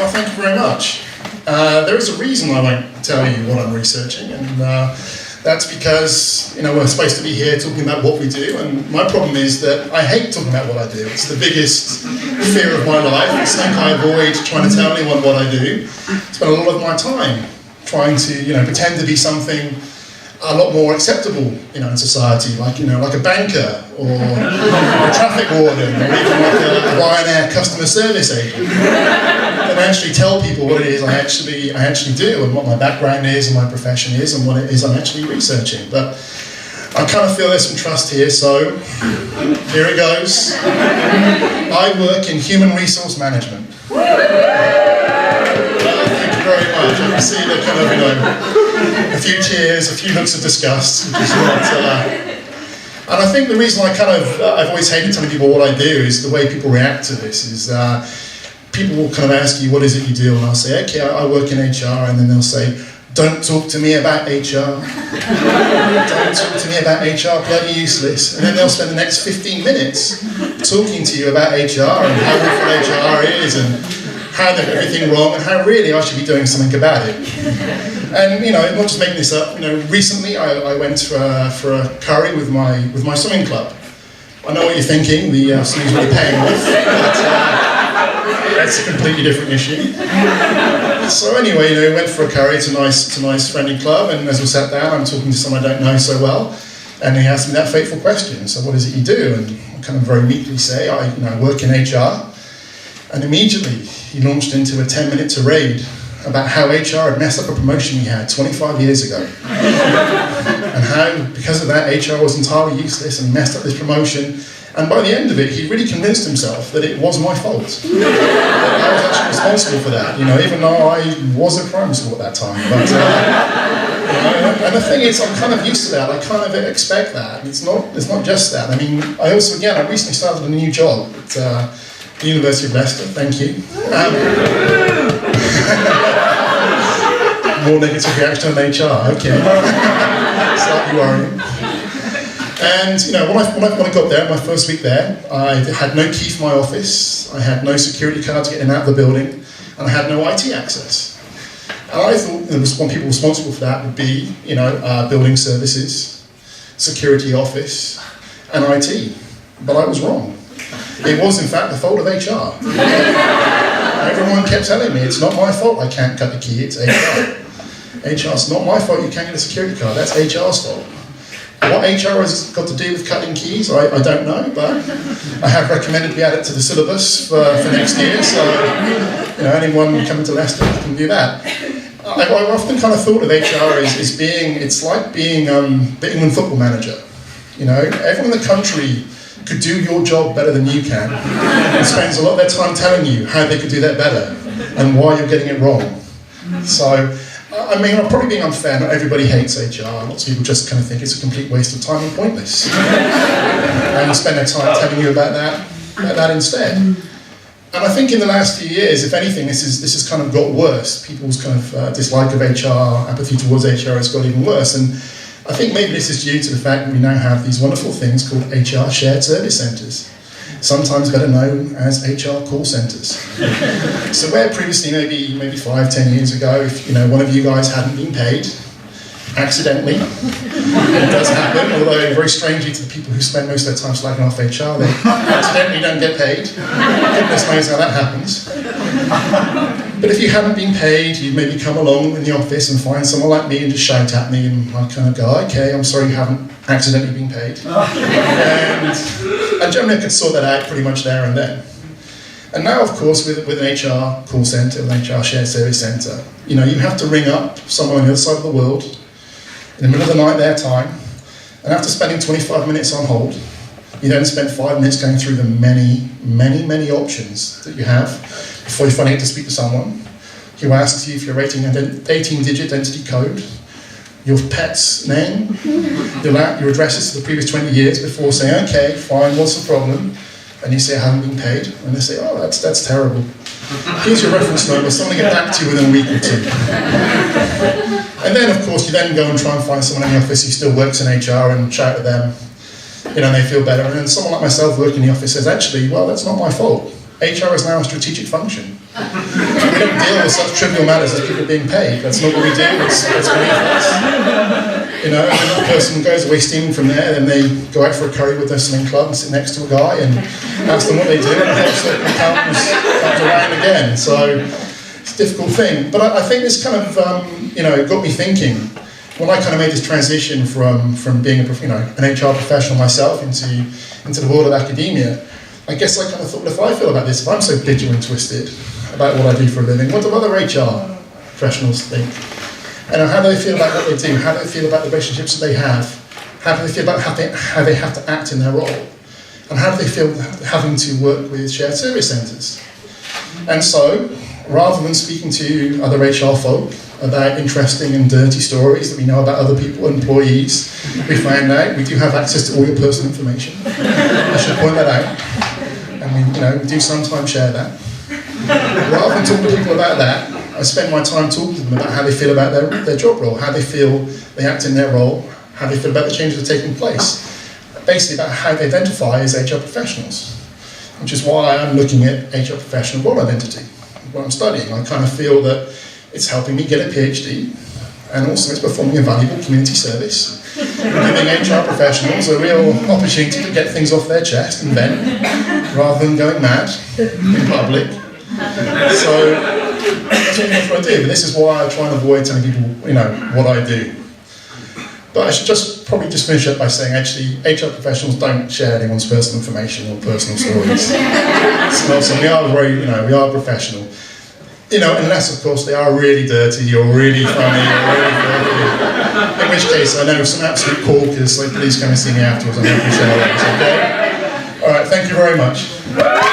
Well, thank you very much. There is a reason I won't tell you what I'm researching, and that's because we're supposed to be here talking about what we do, and my problem is that I hate talking about what I do. It's the biggest fear of my life. It's something I avoid trying to tell anyone what I do. I spend a lot of my time trying to pretend to be something a lot more acceptable in society, like a banker or a traffic warden or even like a Ryanair customer service agent. And actually tell people what it is I actually do and what my background is and my profession is and what it is I'm actually researching. But I kind of feel there's some trust here, so here it goes. I work in human resource management. Thank you very much. I can see the kind of, a few cheers, a few looks of disgust, which is not, and I think the reason I've always hated telling people what I do is the way people react to this is people will kind of ask you, what is it you do? And I'll say, okay, I work in HR, and then they'll say, don't talk to me about HR. Don't talk to me about HR, bloody useless. And then they'll spend the next 15 minutes talking to you about HR and how awful HR is and how they've got everything wrong and how really I should be doing something about it. And I'm not just making this up. Recently I went for a curry with my swimming club. I know what you're thinking. The swimming's really paying off, but that's a completely different issue. So anyway, we went for a curry. It's a nice friendly club. And as we sat down, I'm talking to someone I don't know so well, and he asked me that fateful question. So what is it you do? And I kind of very meekly say, I work in HR. And immediately he launched into a 10-minute tirade about how HR had messed up a promotion he had 25 years ago. And how, because of that, HR was entirely useless and messed up this promotion. And by the end of it, he really convinced himself that it was my fault. That I was actually responsible for that, even though I was at primary school at that time. But, and the thing is, I'm kind of used to that. I kind of expect that. It's not just that. I mean, I recently started a new job at the University of Leicester. Thank you. More negative reaction on HR, okay. Slightly worrying. And when I got there, my first week there, I had no key for my office, I had no security card to get in and out of the building, and I had no IT access. And I thought the people responsible for that would be, building services, security office, and IT. But I was wrong. It was in fact the fault of HR. Everyone kept telling me it's not my fault I can't cut the key, it's HR. HR's not my fault you can't get a security card, that's HR's fault. What HR has got to do with cutting keys, I don't know, but I have recommended we add it to the syllabus for next year, so anyone coming to Leicester can do that. I've often kind of thought of HR as being, it's like being England football manager. Everyone in the country could do your job better than you can, and spends a lot of their time telling you how they could do that better and why you're getting it wrong. So, I'm probably being unfair. Not everybody hates HR. Lots of people just kind of think it's a complete waste of time and pointless, and spend their time telling you about that instead. And I think in the last few years, if anything, this has kind of got worse. People's kind of dislike of HR, apathy towards HR has got even worse. And I think maybe this is due to the fact that we now have these wonderful things called HR shared service centres, sometimes better known as HR call centres. So where previously, maybe 5-10 years ago, if one of you guys hadn't been paid, accidentally, it does happen, although very strangely to the people who spend most of their time slagging off HR, they accidentally don't get paid. Goodness knows how that happens. But if you hadn't been paid, you'd maybe come along in the office and find someone like me and just shout at me, and I'd kind of go, okay, I'm sorry you haven't accidentally been paid. And generally I could sort that out pretty much there and then. And now, of course, with an HR call centre, with an HR shared service centre, you have to ring up someone on the other side of the world in the middle of the night their time, and after spending 25 minutes on hold, you then spend 5 minutes going through the many options that you have before you finally get to speak to someone who asks you if you're rating an 18-digit identity code, your pet's name, your addresses for the previous 20 years before saying, okay, fine, what's the problem? And you say, I haven't been paid. And they say, oh, that's terrible. Here's your reference number, someone will get back to you within a week or two. And then, of course, you then go and try and find someone in the office who still works in HR and shout at them, and they feel better. And then someone like myself working in the office says, actually, well, that's not my fault. HR is now a strategic function. We don't deal with such trivial matters as people being paid. That's not what we do. It's beneath us. You know, and then the person goes away steaming from there, then they go out for a curry with their swimming club and sit next to a guy and ask them what they do, and the whole circle comes around again. So it's a difficult thing. But I think this kind of, got me thinking. When I kind of made this transition from being an HR professional myself into the world of academia, I guess I kind of thought, well, if I feel about this, if I'm so bitter and twisted about what I do for a living, what do other HR professionals think? And how do they feel about what they do? How do they feel about the relationships that they have? How do they feel about how they have to act in their role? And how do they feel having to work with shared service centres? And so, rather than speaking to other HR folk about interesting and dirty stories that we know about other people, employees, we find out we do have access to all your personal information. I should point that out. And we do sometimes share that. Rather than talking to people about that, I spend my time talking to them about how they feel about their job role, how they feel they act in their role, how they feel about the changes that are taking place. Basically about how they identify as HR professionals, which is why I'm looking at HR professional role identity, what I'm studying. I kind of feel that it's helping me get a PhD, and also it's performing a valuable community service, giving HR professionals a real opportunity to get things off their chest and vent, rather than going mad in public. So that's what I do, but this is why I try and avoid telling people, what I do. But I should probably finish up by saying, actually, HR professionals don't share anyone's personal information or personal stories. So we are we are professional. Unless, of course, they are really dirty or really funny or really filthy. In which case, I know some absolute corkers, so please come and see me afterwards. I'm happy to share those, okay? All right, thank you very much.